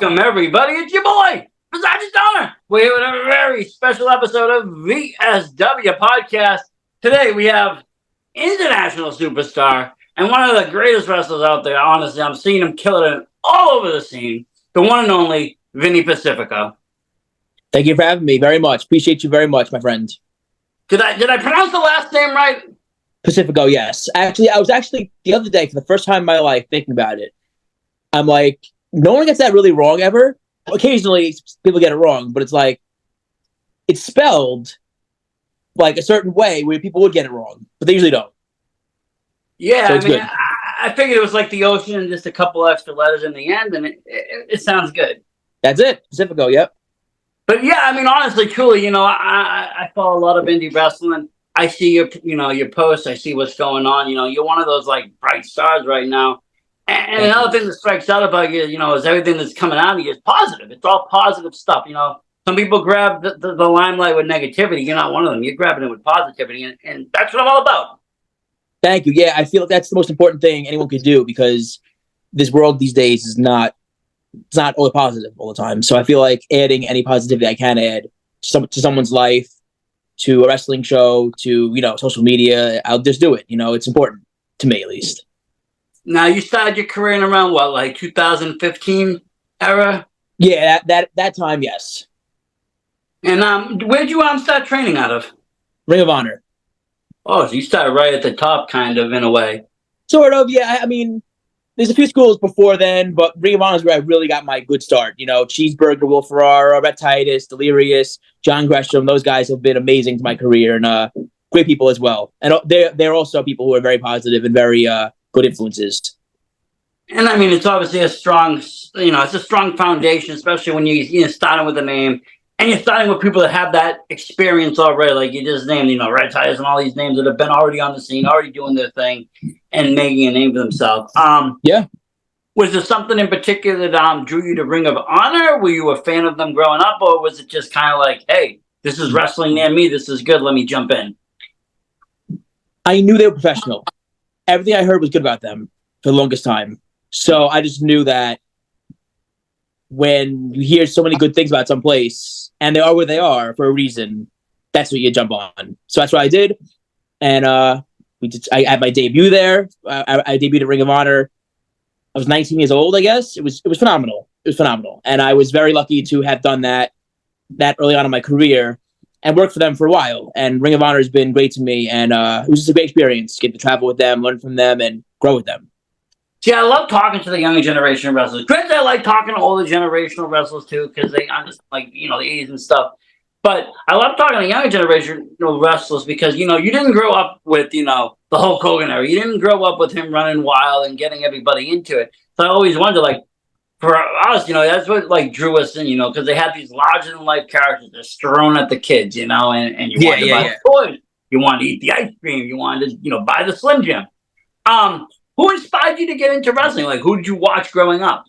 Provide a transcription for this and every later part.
Welcome, everybody. It's your boy, Versace Stoner. We're here with a very special episode of VSW Podcast. Today, we have international superstar and one of the greatest wrestlers out there. Honestly, I'm seeing him killing it all over the scene. The one and only Vinny Pacifico. Thank you for having me very much. Appreciate you very much, my friend. Did I pronounce the last name right? Pacifico, yes. Actually, I was the other day, for the first time in my life, thinking about it. I'm like, no one gets that really wrong ever. Occasionally, people get it wrong, but it's like, it's spelled like a certain way where people would get it wrong, but they usually don't. Yeah, so I figured it was like the ocean and just a couple extra letters in the end, and it sounds good. That's it. Pacifico, yep. But yeah, honestly, truly, I follow a lot of indie wrestling. I see your posts. I see what's going on. You're one of those like bright stars right now. And another thing that strikes out about you, is everything that's coming out of you is positive. It's all positive stuff. Some people grab the limelight with negativity. You're not one of them. You're grabbing it with positivity, and that's what I'm all about. Thank you. Yeah, I feel like that's the most important thing anyone could do, because this world these days is not all positive all the time. So I feel like adding any positivity I can add to someone's life, to a wrestling show, to social media, I'll just do it. It's important to me, at least. Now, you started your career in around what, like 2015 era? Yeah, that time, yes. And where'd you start training out of? Ring of Honor. Oh, so you started right at the top, kind of, in a way. Sort of, yeah. There's a few schools before then, but Ring of Honor is where I really got my good start. Cheeseburger, Will Ferrara, Rhett Titus, Delirious, John Gresham. Those guys have been amazing to my career, and great people as well. And they're also people who are very positive and very good influences. And it's obviously a strong, it's a strong foundation, especially when you're starting with a name and you're starting with people that have that experience already. Like you just named, Red Titus and all these names that have been already on the scene, already doing their thing and making a name for themselves. Yeah. Was there something in particular that drew you to Ring of Honor? Were you a fan of them growing up, or was it just kind of like, hey, this is wrestling near me, this is good, let me jump in? I knew they were professional. Everything I heard was good about them for the longest time. So I just knew that when you hear so many good things about some place, and they are where they are for a reason, that's what you jump on. So that's what I did. And I had my debut there. I debuted at Ring of Honor. I was 19 years old, I guess. It was phenomenal. It was phenomenal. And I was very lucky to have done that early on in my career and worked for them for a while. And Ring of Honor has been great to me. And it was just a great experience, get to travel with them, learn from them, and grow with them. See, I love talking to the younger generation of wrestlers. Granted, I like talking to all the generational wrestlers too, because they understand, like, the 80s and stuff. But I love talking to younger generation wrestlers because, you didn't grow up with, the Hulk Hogan era. You didn't grow up with him running wild and getting everybody into it. So I always wonder, like, for us, that's what, like, drew us in, because they had these larger-than-life characters just thrown at the kids, and you wanted to buy toys. You wanted to eat the ice cream. You wanted to, buy the Slim Jim. Who inspired you to get into wrestling? Like, who did you watch growing up?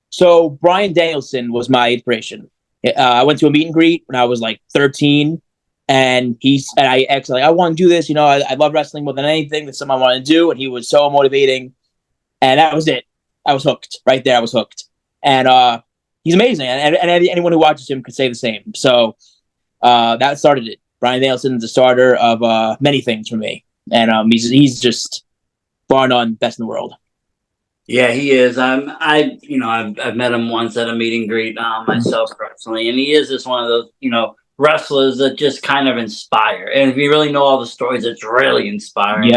So Bryan Danielson was my inspiration. I went to a meet and greet when I was like 13, and I asked, like, I want to do this. I love wrestling more than anything. That's something I want to do, and he was so motivating, and that was it. I was hooked right there. I was hooked, and he's amazing, and anyone who watches him could say the same. So that started it. Bryan Danielson is the starter of many things for me, and he's just bar none best in the world. Yeah, he is. I've met him once at a meet and greet myself personally, and he is just one of those wrestlers that just kind of inspire. And if you really know all the stories, it's really inspiring.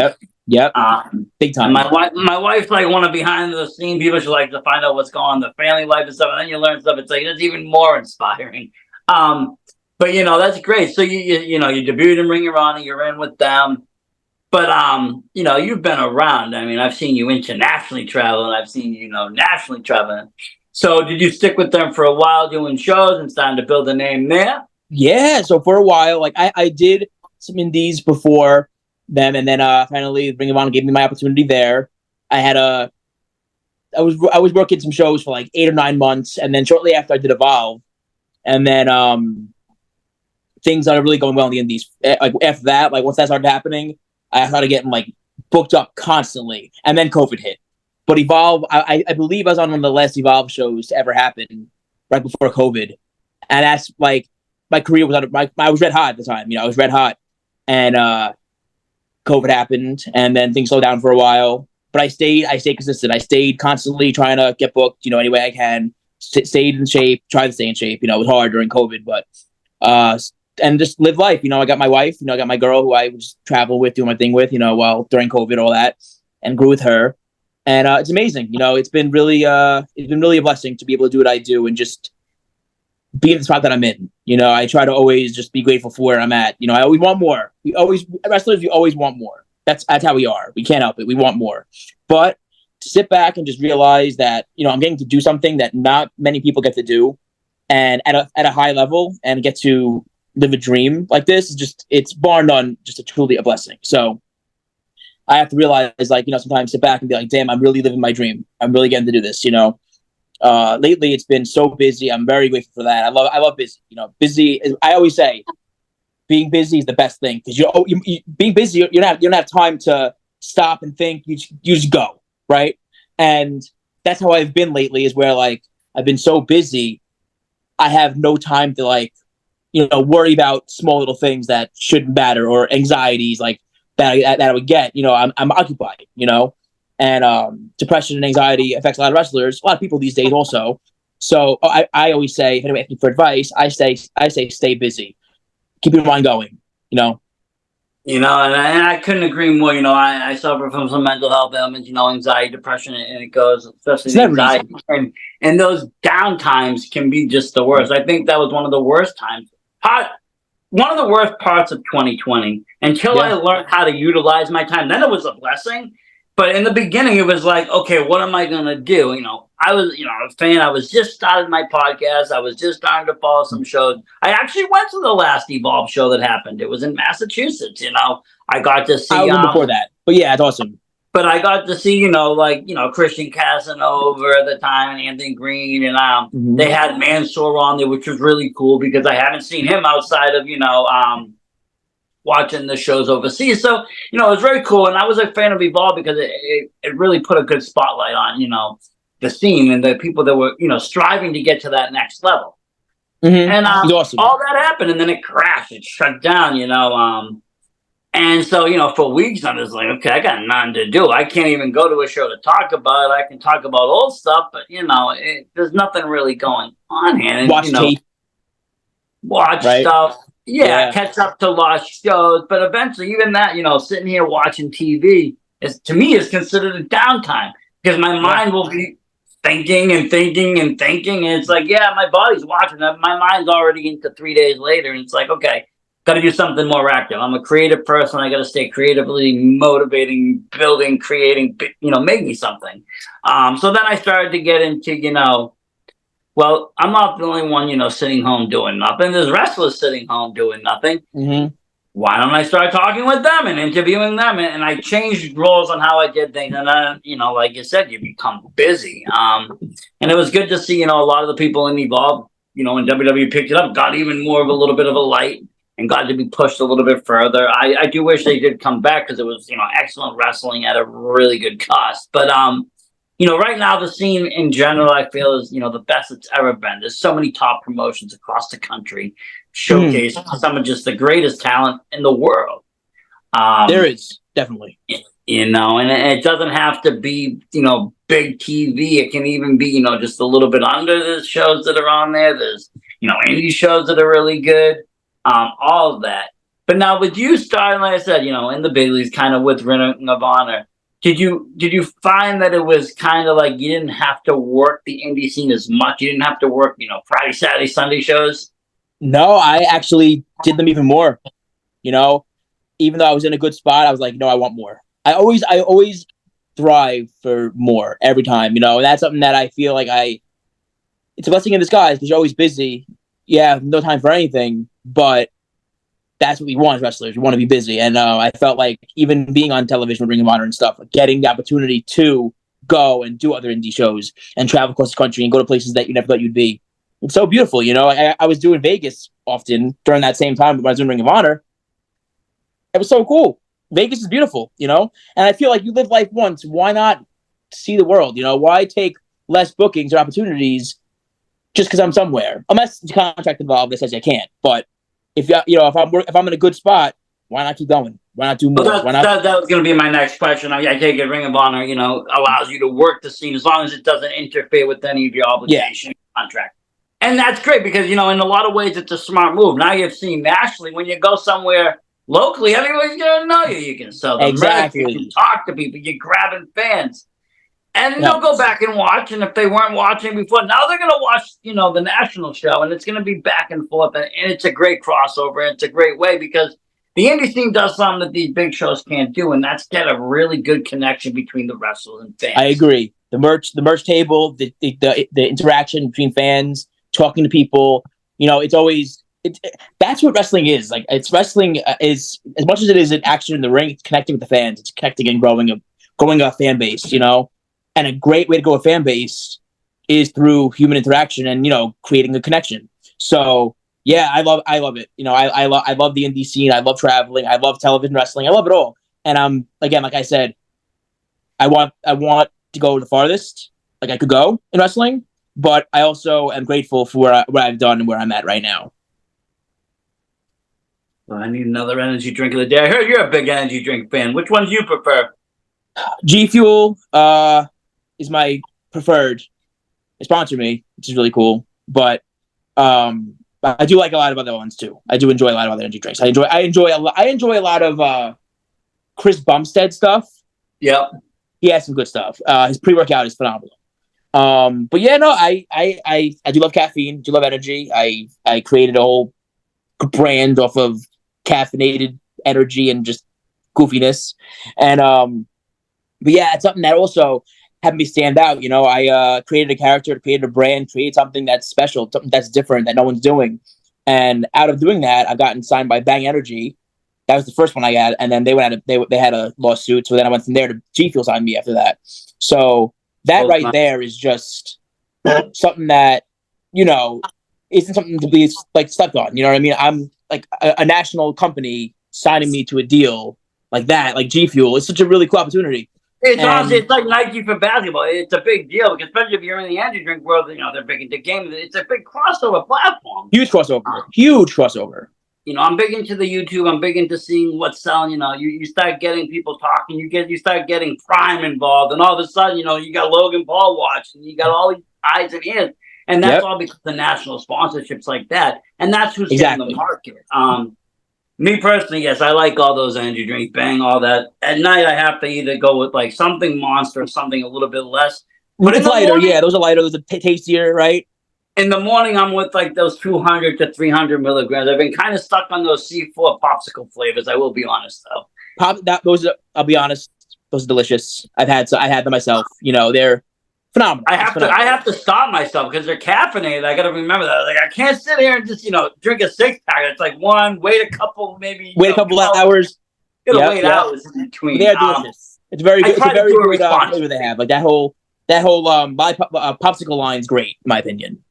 Yep. Big time. My wife's like one of behind the scene people. She likes to find out what's going on in the family life and stuff, and then you learn stuff. It's like it's even more inspiring. But that's great. So you debuted in Ring of Honor. You're in with them. But, you've been around. I've seen you internationally traveling. I've seen you, nationally traveling. So did you stick with them for a while doing shows and starting to build a name there? Yeah. So for a while, like I did some indies before them. And then finally Ring of Honor gave me my opportunity there. I was working some shows for like 8 or 9 months. And then shortly after I did Evolve. And then things started really going well in the indies. Like after that, like once that started happening, I started getting like booked up constantly, and then COVID hit. But Evolve, I believe I was on one of the last Evolve shows to ever happen right before COVID. And that's like, my career was I was red hot at the time. I was red hot. And COVID happened, and then things slowed down for a while. But I stayed consistent. I stayed constantly trying to get booked, any way I can. Stayed in shape, tried to stay in shape. It was hard during COVID, but and just live life. I got my wife. I got my girl who I was travel with, doing my thing with. While during COVID, all that, and grew with her. And it's amazing. It's been really a blessing to be able to do what I do and just be in the spot that I'm in. I try to always just be grateful for where I'm at. I always want more. Wrestlers, we always want more. That's how we are. We can't help it. We want more. But to sit back and just realize that, I'm getting to do something that not many people get to do, and at a high level, and get to live a dream like this, it's bar none, just truly a blessing. So I have to realize, sometimes sit back and be like, damn, I'm really living my dream. I'm really getting to do this, Lately it's been so busy. I'm very grateful for that. I love busy. Busy is, I always say, being busy is the best thing, because you being busy, you don't have time to stop and think. You just go, right? And that's how I've been lately, is where I've been so busy, I have no time to worry about small little things that shouldn't matter, or anxieties that I would get. I'm occupied, and depression and anxiety affects a lot of wrestlers, a lot of people these days also. So I always say, if anyone asks me for advice, I say stay busy, keep your mind going. And I couldn't agree more. I suffer from some mental health ailments, anxiety, depression, and it goes, especially the anxiety. And those down times can be just the worst. I think that was one of the worst times. One of the worst parts of 2020, until I learned how to utilize my time. Then it was a blessing. But in the beginning, it was like, okay, what am I going to do? I was, a fan. I was just starting my podcast. I was just starting to follow some shows. I actually went to the last Evolve show that happened. It was in Massachusetts. I got to see. I was before that, but yeah, it's awesome. But I got to see, Christian Casanova at the time, and Anthony Green, and they had Mansoor on there, which was really cool, because I haven't seen him outside of, watching the shows overseas. So, it was very cool. And I was a fan of Evolve because it really put a good spotlight on, the scene and the people that were, striving to get to that next level. And awesome. All that happened, and then it crashed. It shut down, And so, for weeks, I'm just like, okay, I got nothing to do. I can't even go to a show to talk about it. I can talk about old stuff, but, there's nothing really going on here. And, watch tape. Watch stuff. Yeah, catch up to lost shows. But eventually, even that, sitting here watching TV, to me, is considered a downtime, because my mind will be thinking and thinking and thinking. And it's like, yeah, my body's watching that. My mind's already into 3 days later. And it's like, okay, got to do something more active. I'm a creative person. I got to stay creatively motivating, building, creating, making something. So then I started to get into, well, I'm not the only one, sitting home doing nothing. There's wrestlers sitting home doing nothing. Why don't I start talking with them and interviewing them? And I changed roles on how I did things. And then, like you said, you become busy. And it was good to see, a lot of the people in Evolve, when WWE picked it up, got even more of a little bit of a light and got to be pushed a little bit further. I do wish they did come back, because it was, excellent wrestling at a really good cost. But, right now, the scene in general, I feel, is, the best it's ever been. There's so many top promotions across the country showcase some of just the greatest talent in the world. There is, definitely. And it doesn't have to be, big TV. It can even be, just a little bit under. There's shows that are on there. There's, indie shows that are really good. All of that. But now with you starting, like I said, in the big leagues, kind of with Ring of Honor, did you find that it was kind of like you didn't have to work the indie scene as much? You didn't have to work, Friday, Saturday, Sunday shows? No, I actually did them even more. Even though I was in a good spot, I was like, no, I want more. I always thrive for more every time, and that's something that I feel like it's a blessing in disguise, because you're always busy. Yeah, no time for anything, but that's what we want as wrestlers. We want to be busy. And I felt like even being on television with Ring of Honor and stuff, getting the opportunity to go and do other indie shows and travel across the country and go to places that you never thought you'd be. It's so beautiful, I was doing Vegas often during that same time when I was doing Ring of Honor. It was so cool. Vegas is beautiful, And I feel like you live life once. Why not see the world. Why take less bookings or opportunities just because I'm somewhere? Unless the contract involved that says I can't. But if if I'm in a good spot, why not keep going? Why not do more? Well, Why not? that was going to be my next question. I take it Ring of Honor, allows you to work the scene as long as it doesn't interfere with any of your obligation contract. And that's great because, in a lot of ways, it's a smart move. Now you've seen nationally, when you go somewhere locally, everybody's going to know you. You can sell them Exactly. merch, you can talk to people, you're grabbing fans. And Yeah. they'll go back and watch. And if they weren't watching before, now they're going to watch, the national show. And it's going to be back and forth. And it's a great crossover. It's a great way because the indie scene does something that these big shows can't do. And that's get a really good connection between the wrestlers and fans. I agree. The merch table, the interaction between fans, talking to people, that's what wrestling is. Like, it's wrestling is, as much as it is an action in the ring, it's connecting with the fans. It's connecting and growing a fan base, and a great way to grow a fan base is through human interaction and, creating a connection. So yeah, I love it. I love the indie scene. I love traveling. I love television wrestling. I love it all. And again, like I said, I want to go the farthest like I could go in wrestling, but I also am grateful for what I've done and where I'm at right now. Well, I need another energy drink of the day. I heard you're a big energy drink fan. Which one do you prefer? G Fuel is my preferred. They sponsor me, which is really cool. But I do like a lot of other ones too. I do enjoy a lot of other energy drinks. I enjoy a lot of Chris Bumstead stuff. Yep. He has some good stuff. His pre-workout is phenomenal. But yeah, no, I do love caffeine. Do love energy. I created a whole brand off of caffeinated energy and just goofiness. And but yeah, it's something that also had me stand out. I created a character, created a brand, created something that's special, something that's different that no one's doing. And out of doing that, I've gotten signed by Bang Energy. That was the first one I got, and then they had a lawsuit. So then I went from there to G Fuel signed me after that. So that right there is just something that isn't something to be like slept on. You know what I mean? I'm like a national company signing me to a deal like that, like G Fuel. It's such a really cool opportunity. Honestly, it's like Nike for basketball. It's a big deal, because especially if you're in the energy drink world, they're big into games. It's a big crossover platform. Huge crossover. I'm big into the YouTube. I'm big into seeing what's selling. You start getting people talking. You start getting Prime involved, and all of a sudden, you got Logan Paul watching. You got all these eyes and ears, and that's all because of the national sponsorships like that. And that's who's getting the market. Me personally, yes, I like all those energy drinks, Bang, all that. At night, I have to either go with like something Monster or something a little bit less. But it's lighter, morning, those are lighter, those are tastier, right? In the morning, I'm with like those 200 to 300 milligrams. I've been kind of stuck on those C4 popsicle flavors. I will be honest, though. I'll be honest, those are delicious. I had them myself. They're phenomenal. I have to stop myself because they're caffeinated. I got to remember that. Like, I can't sit here and just drink a 6-pack. It's like wait a couple hours. Wait hours in between. They're delicious. It's very good. It's a very good flavor they have. Like that whole popsicle line is great, in my opinion.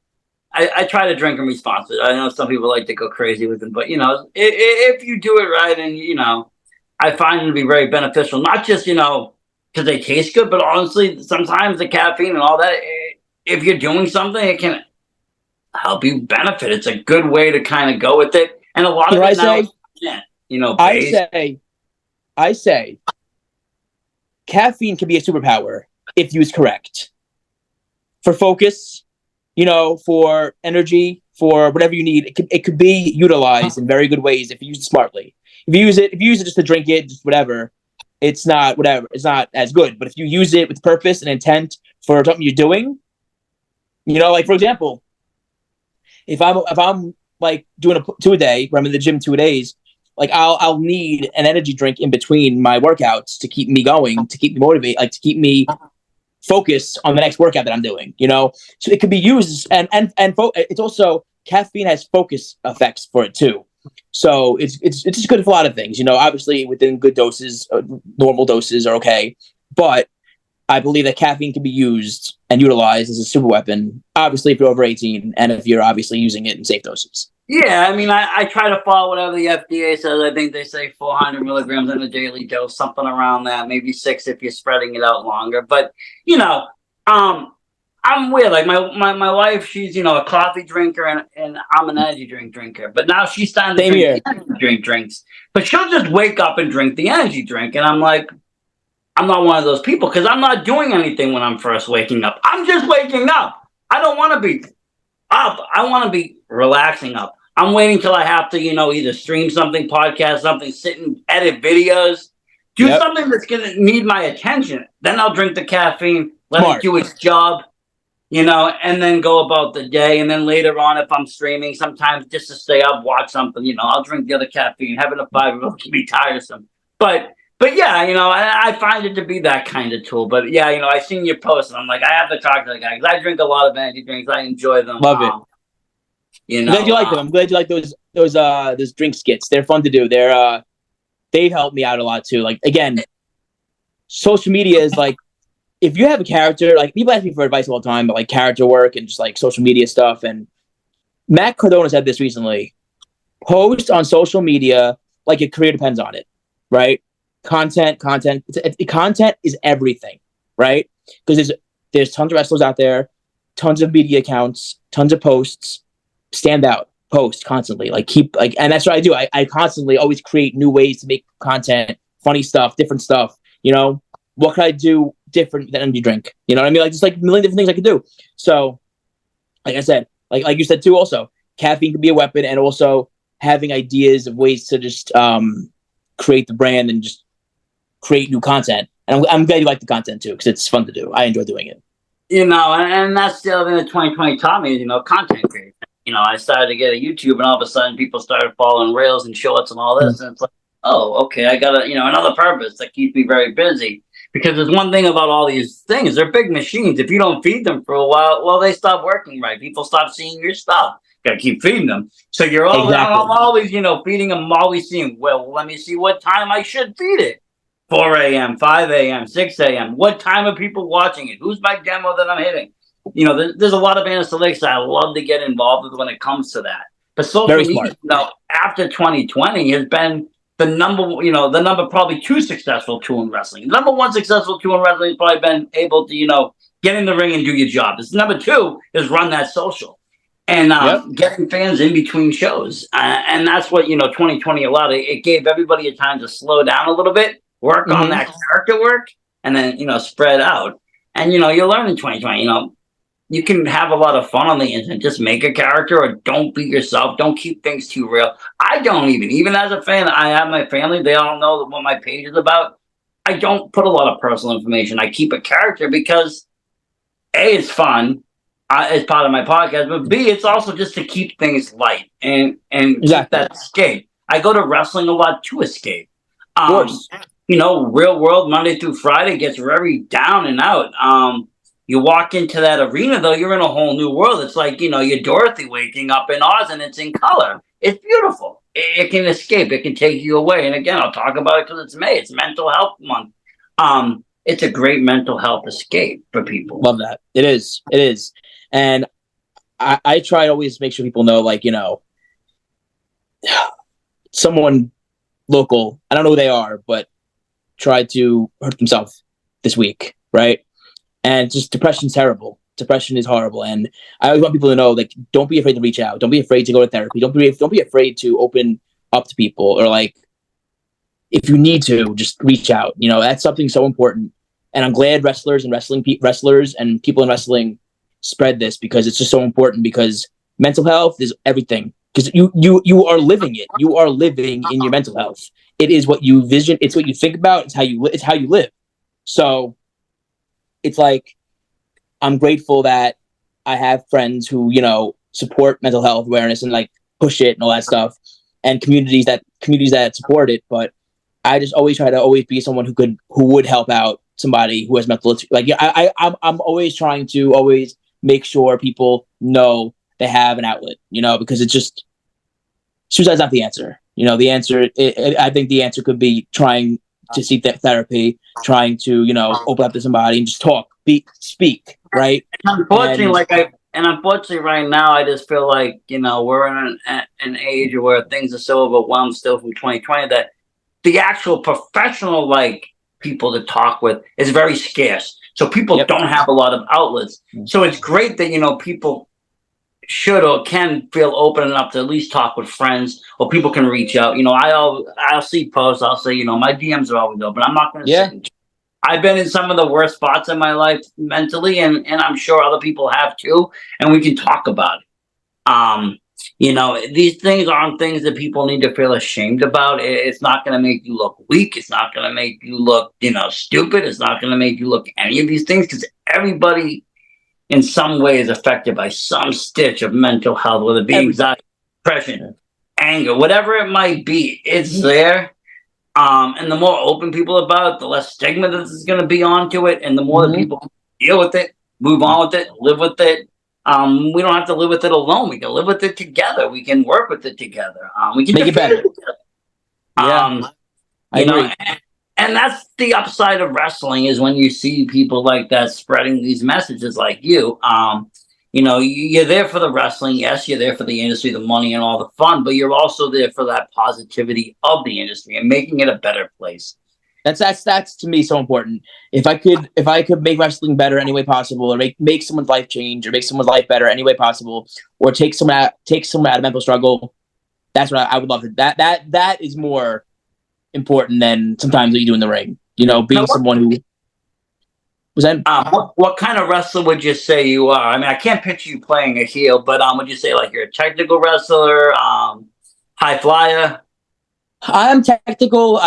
I try to drink them responsibly. I know some people like to go crazy with them, but if you do it right, and I find them to be very beneficial. Not just because they taste good, but honestly, sometimes the caffeine and all that, if you're doing something, it can help you benefit. It's a good way to kind of go with it, and a lot of it now, I say, caffeine can be a superpower if used correct. For focus, for energy, for whatever you need, it could be utilized in very good ways if you use it smartly. If you use it just to drink it, just whatever, it's not as good. But if you use it with purpose and intent for something you're doing, like for example, if I'm like doing a 2-a-day, where I'm in the gym 2 days, like I'll need an energy drink in between my workouts to keep me going, to keep me motivated, like to keep me focused on the next workout that I'm doing, so it could be used and it's also, caffeine has focus effects for it too. So it's just good for a lot of things, obviously within good doses, normal doses are okay, but I believe that caffeine can be used and utilized as a super weapon, obviously if you're over 18 and if you're obviously using it in safe doses. Yeah, I mean, I try to follow whatever the FDA says. I think they say 400 milligrams in a daily dose, something around that, maybe 6 if you're spreading it out longer. But, you know, I'm weird. Like my wife, she's, a coffee drinker and I'm an energy drink drinker. But now she's starting to Same drink here. the energy drink drinks. But she'll just wake up and drink the energy drink. And I'm like, I'm not one of those people because I'm not doing anything when I'm first waking up. I'm just waking up. I don't want to be up. I want to be relaxing up. I'm waiting till I have to, either stream something, podcast something, sit and edit videos, do something that's going to need my attention. Then I'll drink the caffeine, let it do its job, and then go about the day. And then later on, if I'm streaming, sometimes just to stay up, watch something, I'll drink the other caffeine. Having a 5-year-old can be tiresome. But yeah, I find it to be that kind of tool. But yeah, I seen your post and I'm like, I have to talk to the guy because I drink a lot of energy drinks. I enjoy them. Love it. I'm glad you like them. I'm glad you like those drink skits. They're fun to do. They've helped me out a lot too. Like again, social media is like, if you have a character, like people ask me for advice all the time, but like character work and just like social media stuff. And Matt Cardona said this recently: post on social media like your career depends on it, right? Content. Content is everything, right? Because there's tons of wrestlers out there, tons of media accounts, tons of posts. Stand out, post constantly, and that's what I do. I constantly always create new ways to make content, funny stuff, different stuff. What could I do different than energy drink? You know what I mean? Like just like a million different things I could do. So, like I said, like you said too, also caffeine can be a weapon, and also having ideas of ways to just create the brand and just create new content. And I'm glad you like the content too, because it's fun to do. I enjoy doing it. And that's the other thing that 2020 taught me is, content creation. I started to get a YouTube and all of a sudden people started following rails and shorts and all this. And it's like, oh, okay, I got another purpose that keeps me very busy. Because there's one thing about all these things, they're big machines. If you don't feed them for a while, well, they stop working right. People stop seeing your stuff. Got to keep feeding them. So you're always, I'm always, feeding them, always seeing, well, let me see what time I should feed it. 4 a.m., 5 a.m., 6 a.m. What time are people watching it? Who's my demo that I'm hitting? There's a lot of analytics that I love to get involved with when it comes to that. But social media, after 2020 has been the number probably 2 successful tool in wrestling. The number 1 successful tool in wrestling has probably been able to, get in the ring and do your job. This number 2 is run that social and getting fans in between shows. And that's what, 2020 allowed. It gave everybody a time to slow down a little bit, work on that character work, and then, spread out. And, you learn in 2020, you can have a lot of fun on the internet. Just make a character or don't be yourself. Don't keep things too real. I don't even as a fan, I have my family. They all know what my page is about. I don't put a lot of personal information. I keep a character because A, it's fun. It's part of my podcast. But B, it's also just to keep things light and keep that escape. I go to wrestling a lot to escape. Of course. Real world Monday through Friday gets very down and out. You walk into that arena, though, you're in a whole new world. It's like, you're Dorothy waking up in Oz and it's in color. It's beautiful. It can escape. It can take you away. And again, I'll talk about it because it's May. It's Mental Health Month. It's a great mental health escape for people. Love that. It is. It is. And I try to always make sure people know, someone local, I don't know who they are, but tried to hurt themselves this week, right? And just depression's terrible. Depression is horrible. And I always want people to know, don't be afraid to reach out. Don't be afraid to go to therapy. Don't be afraid to open up to people, or if you need to, just reach out. That's something so important. And I'm glad wrestlers and wrestlers and people in wrestling spread this, because it's just so important, because mental health is everything. Because you are living it. You are living in your mental health. It is what you vision. It's what you think about. It's how you live. So it's I'm grateful that I have friends who, support mental health awareness and push it and all that stuff, and communities that support it. But I just always try to be someone who would help out somebody who has mental, I'm always trying to make sure people know they have an outlet, because it's just, suicide's not the answer. The answer, I think the answer could be trying to seek that therapy, trying to, open up to somebody and just talk, speak, right? Unfortunately, right now, I just feel like, we're in an age where things are so overwhelmed still from 2020 that the actual professional, people to talk with is very scarce. So people don't have a lot of outlets. So it's great that, people should or can feel open enough to at least talk with friends, or people can reach out. I'll see posts. I'll say, my DMs are always open. I'm not going to sit. I've been in some of the worst spots in my life mentally, and I'm sure other people have too, and we can talk about it. These things aren't things that people need to feel ashamed about. It's not going to make you look weak. It's not going to make you look, stupid. It's not going to make you look any of these things, because everybody in some way is affected by some stitch of mental health, whether it be anxiety, depression, anger, whatever it might be. It's there. And the more open people about it, the less stigma this is going to be onto it, and the more that people deal with it, move on with it, live with it. We don't have to live with it alone. We can live with it together. We can work with it together. We can make it better. I agree. And that's the upside of wrestling, is when you see people like that spreading these messages like you. You're there for the wrestling. Yes, you're there for the industry, the money, and all the fun, but you're also there for that positivity of the industry and making it a better place. That's to me so important. If I could make wrestling better any way possible, or make someone's life change, or make someone's life better any way possible, or take someone out of mental struggle, that's what I would love to. That is more important than sometimes what you do in the ring. Being someone who was that. What kind of wrestler would you say you are? I mean, I can't picture you playing a heel, but would you say you're a technical wrestler, high flyer? I'm technical.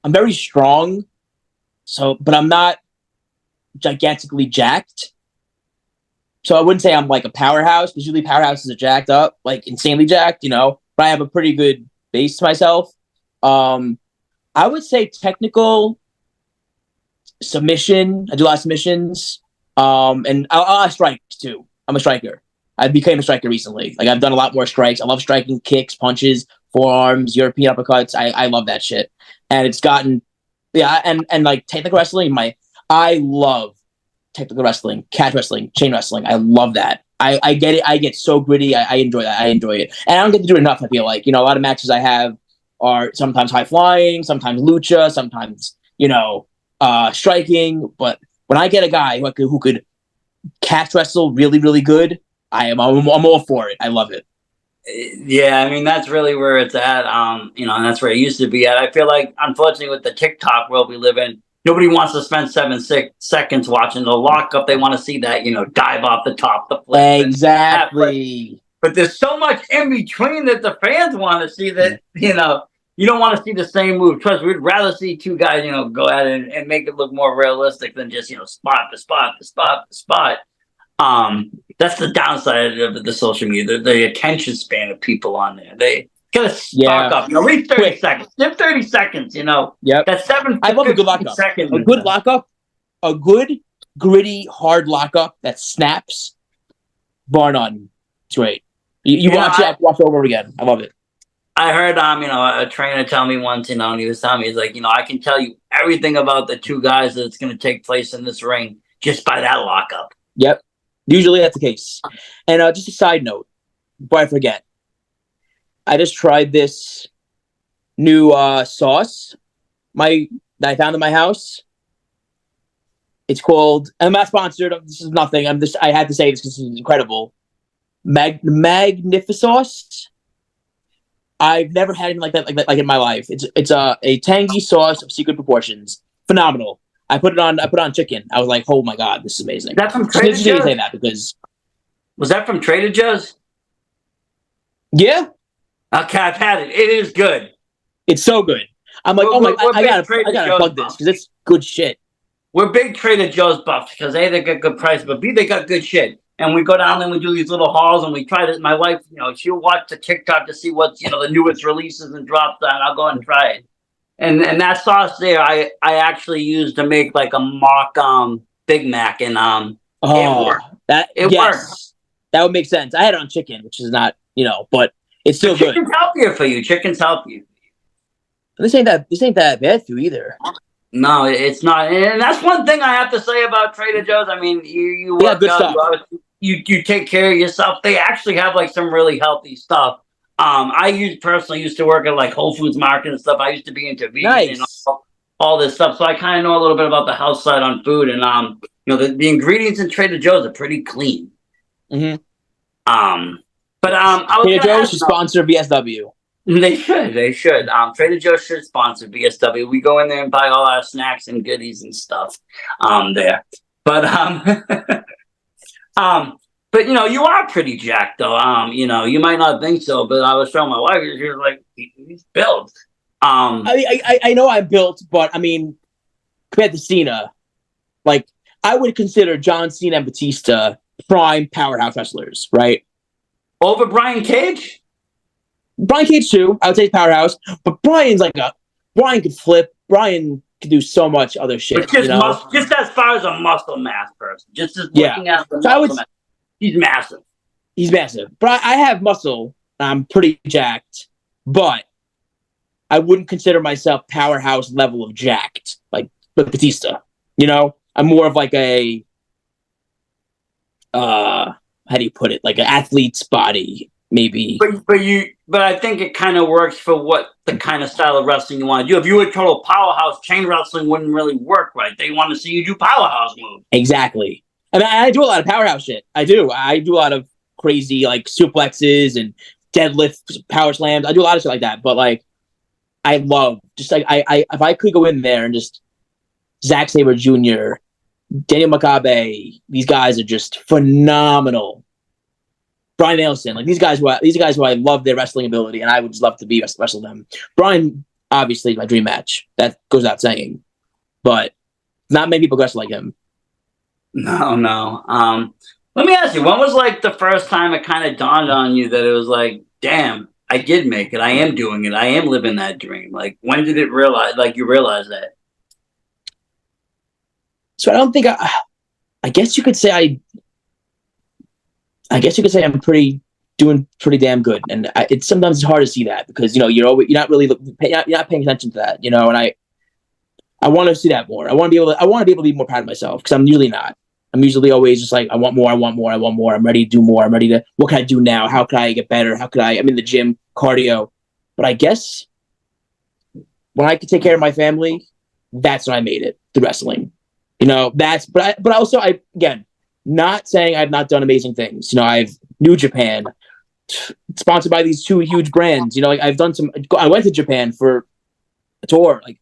I'm very strong, but I'm not gigantically jacked. So I wouldn't say I'm like a powerhouse, because usually powerhouses are jacked up, insanely jacked, but I have a pretty good base to myself. I would say technical, submission. I do a lot of submissions. And I strike too. I'm a striker. I became a striker recently. I've done a lot more strikes. I love striking kicks, punches, forearms, European uppercuts. I love that shit. And it's gotten, and technical wrestling, I love technical wrestling, catch wrestling, chain wrestling. I love that. I get it. I get so gritty. I enjoy that. I enjoy it. And I don't get to do it enough, I feel like. A lot of matches I have are sometimes high flying, sometimes lucha, sometimes, striking. But when I get a guy who could catch wrestle really, really good, I'm all for it. I love it. Yeah, I mean, that's really where it's at. And that's where it used to be at. I feel like, unfortunately, with the TikTok world we live in, nobody wants to spend 7 seconds watching the lockup. They want to see that, dive off the top, the flip. Exactly. But there's so much in between that the fans want to see that, you don't want to see the same move. Trust me, we'd rather see two guys, go at it and make it look more realistic than just, spot to spot to spot to spot. That's the downside of the social media, the attention span of people on there. They gotta stock up. Read 30 seconds. Give 30 seconds, Yep. That's 7 I love a good lockup. Seconds. A good lockup, a good, gritty, hard lockup that snaps, bar none. It's great. You watch it over again. I love it. I heard a trainer tell me once, and he was telling me, he's like, I can tell you everything about the two guys that's gonna take place in this ring just by that lockup. Yep. Usually that's the case. And just a side note, before I forget, I just tried this new sauce that I found in my house. It's called, I'm not sponsored. This is nothing. I had to say this because this is incredible. Magnificauce. I've never had anything like that like in my life. It's a tangy sauce of secret proportions. Phenomenal. I put it on chicken. I was like, oh my God, this is amazing. Is that from Trader Joe's? Say that because was that from Trader Joe's? Yeah. Okay, I've had it. It is good. It's so good. I'm like, I gotta plug this because it's good shit. We're big Trader Joe's buffs because A, they got good price, but B, they got good shit. And we go down there and we do these little hauls and we try to, my wife, she'll watch the TikTok to see what's, the newest releases and drops and I'll go and try it. And that sauce there, I actually used to make like a mock Big Mac, and it works. That would make sense. I had it on chicken, which is not, but it's still good. Chicken's healthier for you. Chicken's healthier. This ain't that bad for you either. No, it's not, and that's one thing I have to say about Trader Joe's. I mean, you They got work good out, stuff. you take care of yourself. They actually have like some really healthy stuff. I personally used to work at like Whole Foods Market and stuff. I used to be into vegan and Nice. all this stuff, so I kind of know a little bit about the health side on food. And the ingredients in Trader Joe's are pretty clean. Mm-hmm. I was Trader gonna Joe's ask. should sponsor VSW. They should. They should. Trader Joe's should sponsor VSW. We go in there and buy all our snacks and goodies and stuff. There, but but you are pretty jacked though. You might not think so, but I was showing my wife. She was like, he's built. I know I'm built, but I mean, compared to Cena, like I would consider John Cena and Batista prime powerhouse wrestlers, right? Over Brian Cage. Brian Cage too, I would say powerhouse, but Brian could flip. Brian could do so much other shit. Just as far as a muscle mass person, just as looking at the muscle mass, he's massive. He's massive, but I have muscle. I'm pretty jacked, but I wouldn't consider myself powerhouse level of jacked like Batista. I'm more of like a how do you put it? Like an athlete's body. Maybe, but I think it kind of works for what the kind of style of wrestling you want to do. If you were total powerhouse, chain wrestling wouldn't really work, right? They want to see you do powerhouse moves. Exactly. And I do a lot of powerhouse shit. I do a lot of crazy like suplexes and deadlifts, power slams. I do a lot of shit like that. But like, I love just like I if I could go in there and just Zack Sabre Jr., Daniel Makabe, these guys are just phenomenal. Brian Danielson, like these guys who I love their wrestling ability, and I would just love to wrestle them. Brian, obviously, my dream match. That goes without saying, but not many people wrestle like him. No. Let me ask you, when was like the first time it kind of dawned on you that it was like, damn, I did make it. I am doing it. I am living that dream. Like, when did you realize that? So I don't think I guess you could say I'm doing pretty damn good, and it's sometimes hard to see that because you're not paying attention to that, and I want to see that more. I want to be able to be more proud of myself because I'm usually not. I'm usually always just like I want more. I'm ready to do more. I'm ready to. What can I do now? How can I get better? I'm in the gym, cardio, but I guess when I could take care of my family, that's when I made it through wrestling. But also again. Not saying I've not done amazing things. I've New Japan, sponsored by these two huge brands. I've done some. I went to Japan for a tour. Like,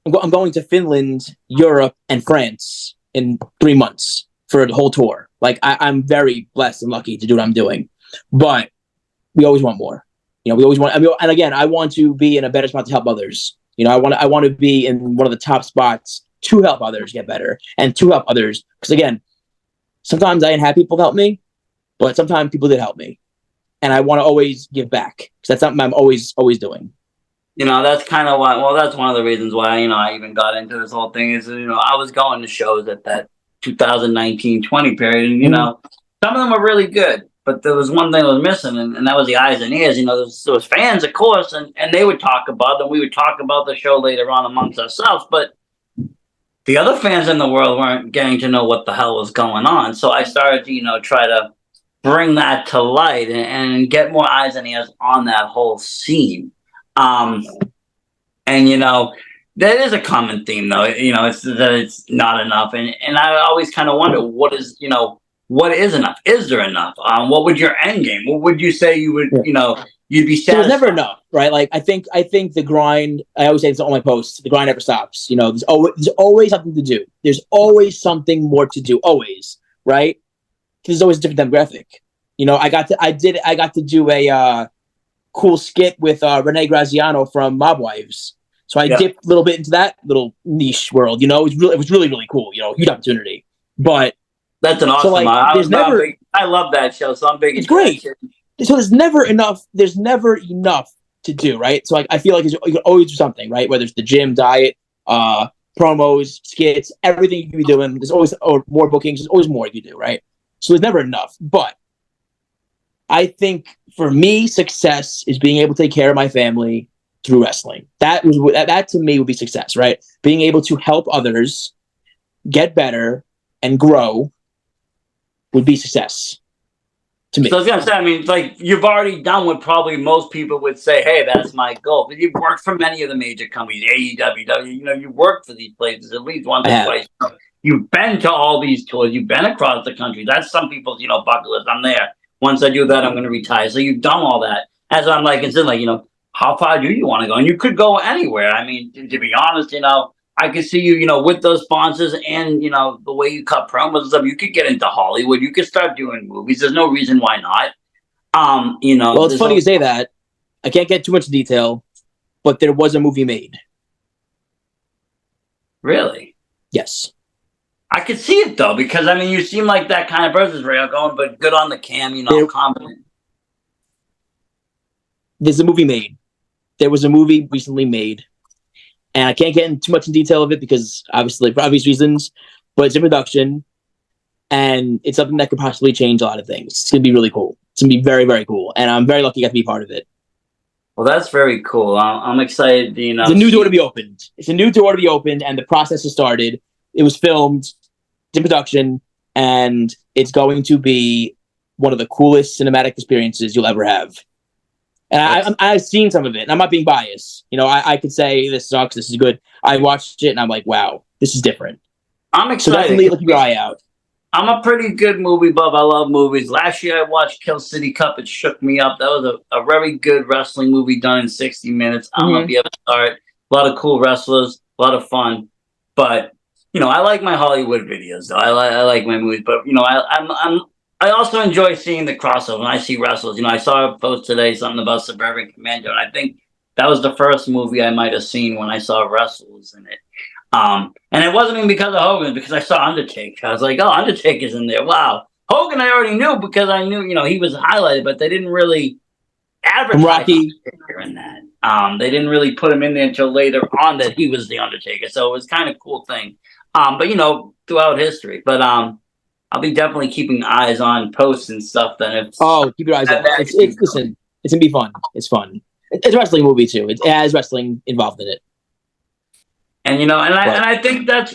I'm going to Finland, Europe, and France in 3 months for the whole tour. Like, I'm very blessed and lucky to do what I'm doing. But we always want more. We always want. And again, I want to be in a better spot to help others. I want to be in one of the top spots to help others get better and to help others. Because again. Sometimes I didn't have people help me, but sometimes people did help me. And I want to always give back because that's something I'm always doing. That's kind of why, well, that's one of the reasons why, I even got into this whole thing is, I was going to shows at that 2019-20 period. And, some of them were really good, but there was one thing that was missing, and that was the eyes and ears. There was fans, of course, and they would talk about them. We would talk about the show later on amongst ourselves, but the other fans in the world weren't getting to know what the hell was going on. So I started to, try to bring that to light and get more eyes and ears on that whole scene. And, that is a common theme, though. It's that it's not enough. And I always kind of wonder, what is enough? Is there enough? What would your end game? What would you say you would, you'd be satisfied? There's never enough, right? Like I think the grind. I always say this on my posts. The grind never stops. There's always something to do. There's always something more to do. Always, right? Because there's always a different demographic. I got to do a cool skit with Renee Graziano from Mob Wives. So I dipped a little bit into that little niche world. It was really really cool. Huge opportunity. But that's an awesome. I love that show. So I'm big. It's great. So there's never enough to do, right? So I feel like you can always do something, right? Whether it's the gym, diet, promos, skits, everything you can be doing. There's always more bookings. There's always more you can do, right? So there's never enough. But I think for me, success is being able to take care of my family through wrestling. That to me would be success, right? Being able to help others get better and grow would be success to me. So I was gonna say, I mean, like you've already done what probably most people would say, "Hey, that's my goal." But you've worked for many of the major companies, AEW. You know, you worked for these places at least once or twice. You've been to all these tours. You've been across the country. That's some people's, bucket list. I'm there. Once I do that, I'm going to retire. So you've done all that. As I'm like, it's like, how far do you want to go? And you could go anywhere. I mean, to be honest, I could see you, with those sponsors and, the way you cut promos and stuff, you could get into Hollywood. You could start doing movies. There's no reason why not. Well, it's funny you say that. I can't get too much detail, but there was a movie made. Really? Yes. I could see it though, because I mean, you seem like that kind of person, Ray. Going, but good on the cam, confident. There's a movie made. There was a movie recently made, and I can't get into too much in detail of it because obviously for obvious reasons. But it's in production, and it's something that could possibly change a lot of things. It's gonna be really cool. It's gonna be very, very cool, and I'm very lucky I got to be part of it. Well, that's very cool. I'm excited. It's a new door to be opened. It's a new door to be opened, and the process has started. It was filmed, it's in production, and it's going to be one of the coolest cinematic experiences you'll ever have. And I've seen some of it, and I'm not being biased. I could say this sucks, this is good. I watched it, and I'm like, wow, this is different. I'm excited. So definitely keep your eye out. I'm a pretty good movie buff. I love movies. Last year, I watched Kill City Cup. It shook me up. That was a very good wrestling movie done in 60 minutes. I'm going to be able to start. A lot of cool wrestlers, a lot of fun. But, I like my Hollywood videos, though. I like my movies. But, I also enjoy seeing the crossover. When I see wrestlers, I saw a post today, something about Suburban Commando, and I think that was the first movie I might have seen when I saw wrestlers in it. And it wasn't even because of Hogan, because I saw Undertaker. I was like, oh, Undertaker's in there. Wow. Hogan I already knew because I knew, he was highlighted, but they didn't really advertise Undertaker in that. They didn't really put him in there until later on that he was the Undertaker. So it was kind of a cool thing. But throughout history. But I'll be definitely keeping eyes on posts and stuff. Then keep your eyes out. Listen, it's gonna be fun. It's fun. It's a wrestling movie too. It has wrestling involved in it. And I think that's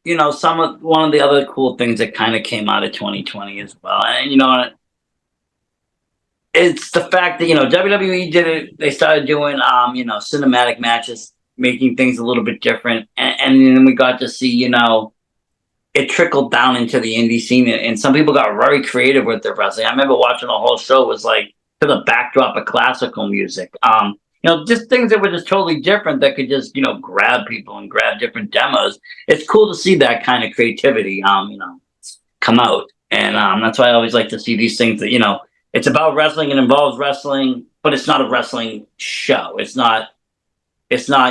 one of the other cool things that kind of came out of 2020 as well. And it's the fact that WWE did it. They started doing cinematic matches, making things a little bit different, and then we got to see it trickled down into the indie scene, and some people got very creative with their wrestling. I remember watching the whole show was like to the backdrop of classical music. Just things that were just totally different that could just, grab people and grab different demos. It's cool to see that kind of creativity, come out. And that's why I always like to see these things that, it's about wrestling, it involves wrestling, but it's not a wrestling show. It's not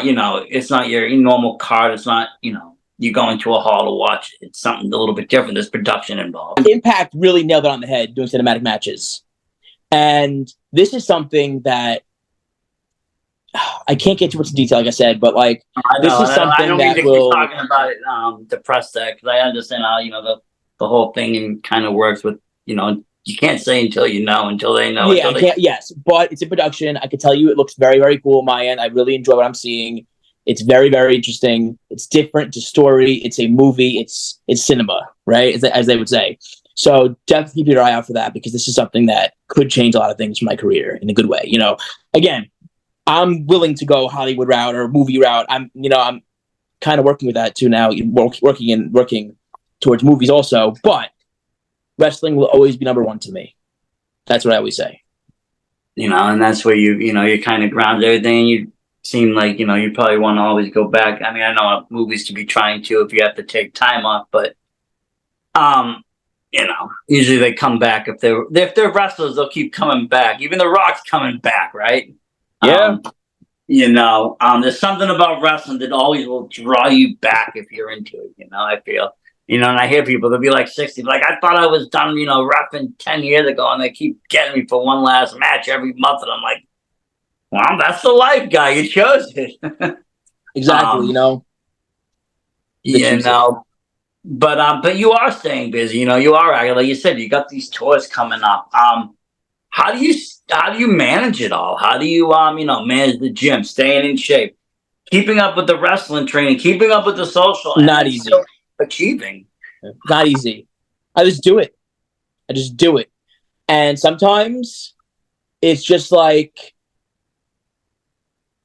your normal card. It's not, you go into a hall to watch it. It's something a little bit different. There's production involved. Impact really nailed it on the head doing cinematic matches. And this is something that I can't get too much detail, like I said, but this is something that will. I don't keep talking about it, depressed that, because I understand how the whole thing kind of works with you can't say until they know. Yeah, yes, but it's in production. I can tell you, it looks very, very cool on my end. I really enjoy what I'm seeing. It's very, very interesting. It's different. It's a story. It's a movie. It's cinema, right? As they would say. So definitely keep your eye out for that, because this is something that could change a lot of things for my career in a good way. Again. I'm willing to go Hollywood route or movie route. I'm kind of working with that too now, working towards movies also. But wrestling will always be number one to me. That's what I always say. And that's where you kind of ground everything. You seem like you probably want to always go back. I mean, I know movies to be trying to if you have to take time off, but usually they come back if they're wrestlers. They'll keep coming back. Even The Rock's coming back, right? Yeah. There's something about wrestling that always will draw you back if you're into it, I feel. And I hear people, they'll be like 60, like, I thought I was done, reffing 10 years ago, and they keep getting me for one last match every month, and I'm like, well, that's the life, guy. You chose it. Exactly, But you are staying busy, you are acting, like you said, you got these tours coming up. how do you manage it all? How do you manage the gym, staying in shape, keeping up with the wrestling training, keeping up with the social, and Not then easy. still achieving? Not easy. I just do it. I just do it. And sometimes it's just like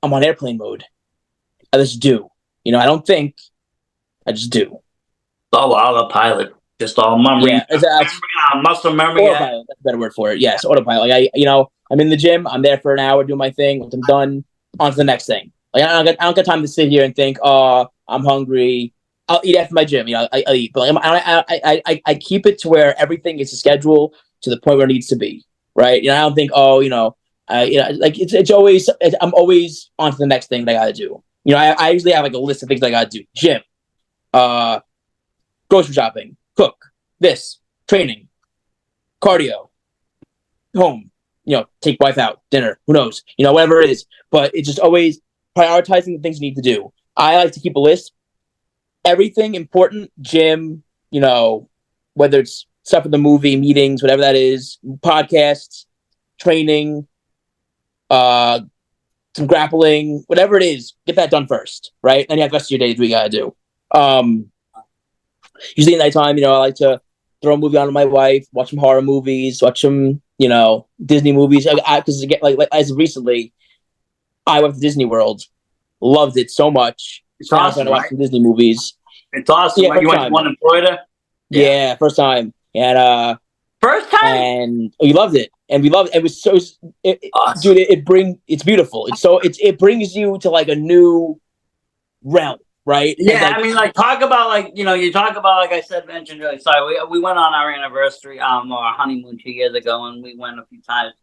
I'm on airplane mode. I just do. I don't think. I just do. Oh, autopilot, just all memory, Yeah, that's muscle memory. autopilot. That's a better word for it. Yes, autopilot. Like I'm in the gym. I'm there for an hour, doing my thing. Once I'm done, on to the next thing. Like I don't got time to sit here and think, oh, I'm hungry. I'll eat after my gym. I'll eat, but like, I keep it to where everything is a schedule to the point where it needs to be. Right? I don't think, oh, like it's always. I'm always on to the next thing that I gotta do. I usually have like a list of things that I gotta do. Gym, grocery shopping, cook, this, training, cardio, home, take wife out, dinner, who knows, whatever it is. But it's just always prioritizing the things you need to do. I like to keep a list. Everything important, gym, whether it's stuff in the movie, meetings, whatever that is, podcasts, training, some grappling, whatever it is, get that done first, right? And you have the rest of your days we gotta do. Usually at nighttime, I like to throw a movie on with my wife, watch some horror movies, watch some, Disney movies. Because like as recently, I went to Disney World, loved it so much. It's So now I'm awesome, trying to watch right? some Disney movies. It's awesome. Yeah, Right? You first went to time. one in Florida? Yeah, first time. First time? And we loved it, and we loved it. It was so, Awesome. dude. It's beautiful. It brings you to like a new realm, right? And Yeah, I mean, like, talk about, like, you talk about, like I said, mentioned earlier. Sorry, we went on our anniversary, or our honeymoon 2 years ago, and we went a few times.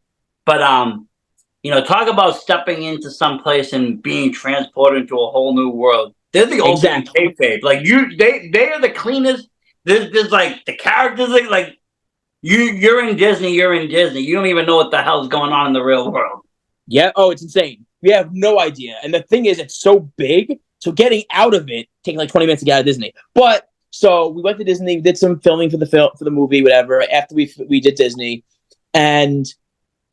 But talk about stepping into some place and being transported into a whole new world. They're the ultimate exactly. kayfabe. Like they are the cleanest. There's like the characters like you're in Disney. You're in Disney. You don't even know what the hell's going on in the real world. Yeah. Oh, it's insane. We have no idea. And the thing is, it's so big. So getting out of it taking like 20 minutes to get out of Disney. But so we went to Disney, we did some filming for the movie, whatever. After we did Disney, and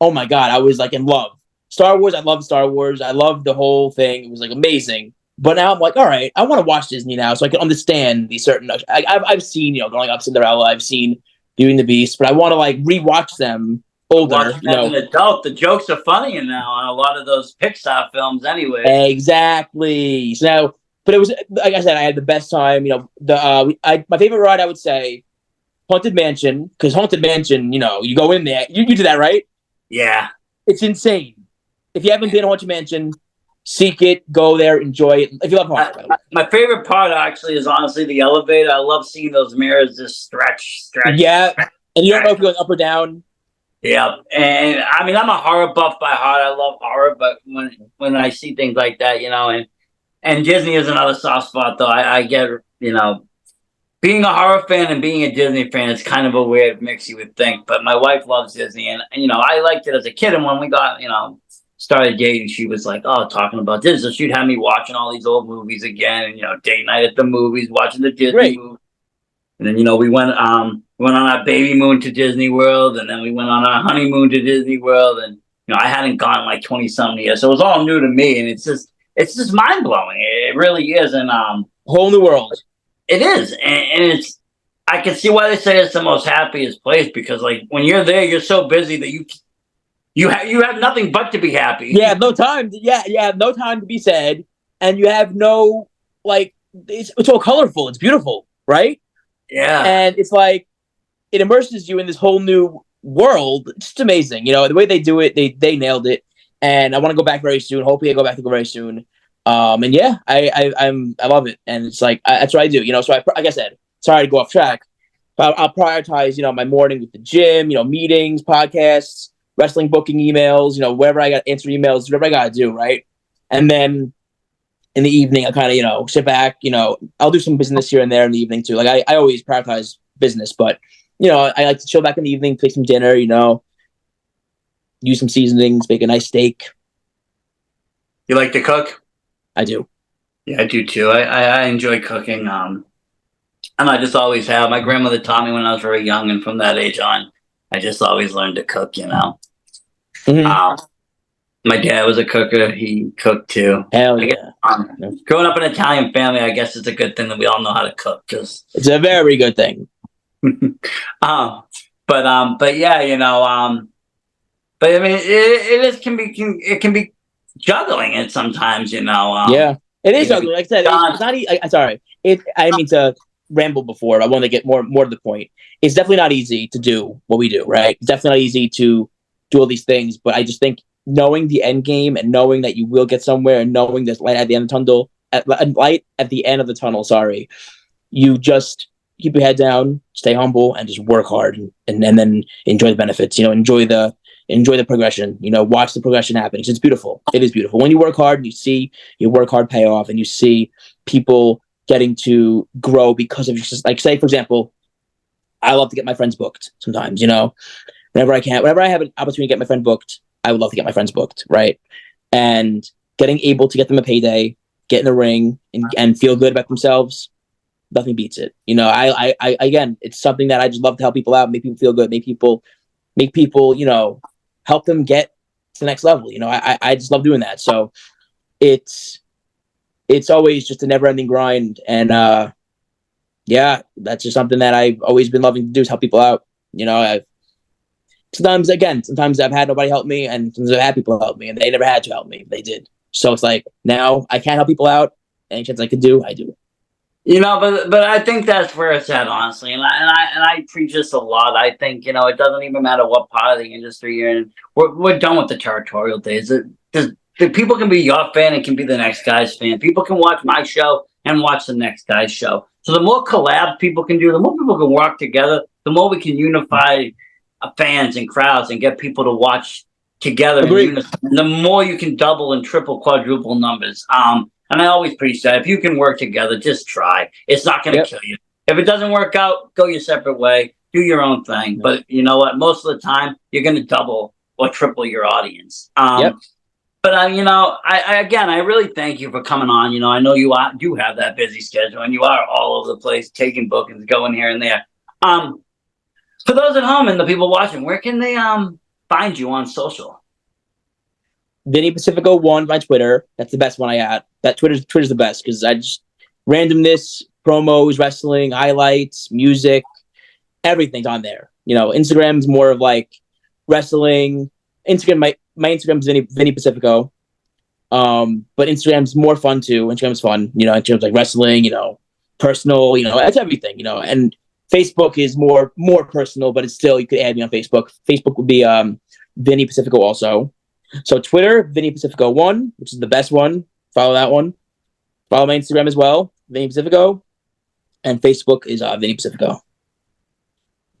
oh my god, I was like in love. Star Wars. I love Star Wars. I loved the whole thing. It was like amazing. But now I'm like, all right, I want to watch Disney now, so I can understand these certain. I've seen growing up Cinderella. I've seen Beauty and the Beast, but I want to like rewatch them older. Watching as an adult, the jokes are funnier now on a lot of those Pixar films, anyway. Exactly. So now, but it was like I said, I had the best time. My favorite ride, I would say, Haunted Mansion, because Haunted Mansion, you go in there, you do that, right? Yeah, it's insane. If you haven't been to Haunted Mansion, seek it, go there, enjoy it. If you love horror, my favorite part actually is honestly the elevator. I love seeing those mirrors just stretch. Yeah, and you don't know if you're going up or down. Yeah, and I mean I'm a horror buff by heart. I love horror, but when I see things like that, and Disney is another soft spot though. I get being a horror fan and being a Disney fan is kind of a weird mix, you would think. But my wife loves Disney, and I liked it as a kid. And when we got started dating, she was like, "Oh, talking about this." So she'd have me watching all these old movies again, and date night at the movies, watching the Disney movie. And then we went on our baby moon to Disney World, and then we went on our honeymoon to Disney World, and I hadn't gone like 20-something years, so it was all new to me, and it's just mind blowing. It really is, and whole new world. It is, and it's. I can see why they say it's the most happiest place, because like when you're there, you're so busy that you have nothing but to be happy. Yeah, no time. Yeah, you have no time to be sad, and you have no like. It's all colorful. It's beautiful, right? Yeah, and it's like it immerses you in this whole new world. It's just amazing. The way they do it, they nailed it, and I want to go back very soon. Hopefully, I go back to go very soon. And yeah, I love it, and it's like that's what I do. So like I said, sorry to go off track, but I'll prioritize my morning with the gym, meetings, podcasts, wrestling booking emails, wherever I got to answer emails, whatever I got to do, right? And then in the evening, I kind of sit back. I'll do some business here and there in the evening too. Like I always prioritize business, but I like to chill back in the evening, take some dinner. Use some seasonings, make a nice steak. You like to cook? I do. Yeah, I do too. I enjoy cooking. And I just always have. My grandmother taught me when I was very young, and from that age on, I just always learned to cook. Mhm. My dad was a cooker. He cooked too. Hell I guess, yeah. growing up in an Italian family, I guess it's a good thing that we all know how to cook. Cause, It's a very good thing. um, but yeah, but I mean, it is it can be juggling it sometimes. Yeah, it You is gotta be ugly. Like I said, it's done. not. I'm sorry. I mean to ramble before. I want to get more to the point. It's definitely not easy to do what we do. Right. It's definitely not easy to do all these things. But I just think knowing the end game and knowing that you will get somewhere and knowing there's light at the end of the tunnel, light at the end of the tunnel. Sorry, you just keep your head down, stay humble, and just work hard, and then enjoy the benefits. Enjoy the progression. Watch the progression happen. It's beautiful. It is beautiful when you work hard and you see your work hard pay off, and you see people getting to grow because of just like, say for example, I love to get my friends booked sometimes. Whenever I can, whenever I have an opportunity to get my friend booked, I would love to get my friends booked, right? And getting able to get them a payday, get in the ring, and feel good about themselves, nothing beats it. I again, it's something that I just love to help people out, make people feel good, make people, help them get to the next level. I just love doing that. So it's always just a never ending grind. And yeah, that's just something that I've always been loving to do, is help people out. Sometimes I've had nobody help me, and sometimes I've had people help me, and they never had to help me. They did. So it's like, now I can help people out. Any chance I could do, I do. But I think that's where it's at, honestly, and I preach this a lot. I think it doesn't even matter what part of the industry you're in. We're done with the territorial days. The people can be your fan and can be the next guy's fan. People can watch my show and watch the next guy's show. So the more collabs people can do, the more people can work together, the more we can unify fans and crowds and get people to watch together in Agreed. unison. The more you can double and triple, quadruple numbers. And I always preach that if you can work together, just try. It's not going to Yep. kill you. If it doesn't work out, go your separate way. Do your own thing. But you know what? Most of the time, you're going to double or triple your audience. Yep. But I really thank you for coming on. I know do have that busy schedule, and you are all over the place, taking bookings, going here and there. For those at home and the people watching, where can they find you on social? Vinny Pacifico 1 my Twitter. That's the best one I got. That Twitter's the best, because I just randomness, promos, wrestling, highlights, music, everything's on there. Instagram's more of like wrestling. Instagram, my Instagram's Vinny Pacifico. But Instagram's more fun too. Instagram's fun, in terms of like wrestling, personal, that's everything, and Facebook is more personal, but it's still, you could add me on Facebook. Facebook would be Vinny Pacifico also. So Twitter, Vinny Pacifico 1, which is the best one. Follow that one. Follow my Instagram as well, Vinny Pacifico. And Facebook is Vinny Pacifico.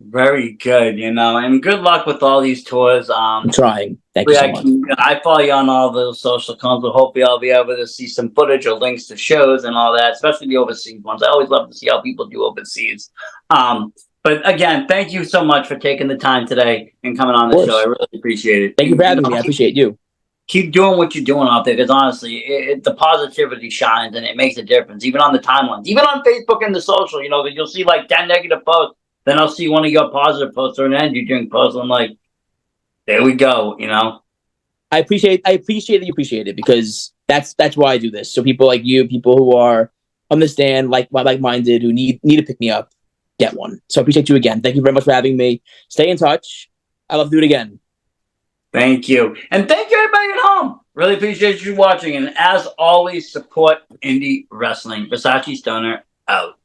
Very good, and good luck with all these tours. I'm trying. Thank you so much. I follow you on all those social accounts. So hopefully I'll be able to see some footage or links to shows and all that, especially the overseas ones. I always love to see how people do overseas. But again, thank you so much for taking the time today and coming on the show. I really appreciate it. Thank you for having me. I appreciate you. Keep doing what you're doing out there, because honestly, the positivity shines and it makes a difference. Even on the timelines, even on Facebook and the social, you'll see like 10 negative posts. Then I'll see one of your positive posts or an energy drink post. I'm like, there we go. I appreciate that you appreciate it, because that's why I do this. So people like you, people who are understand, like-minded, who need to pick me up, get one. So I appreciate you again. Thank you very much for having me. Stay in touch. I love to do it again. Thank you. And thank you, everybody at home. Really appreciate you watching. And as always, support indie wrestling. Versace Stoner out.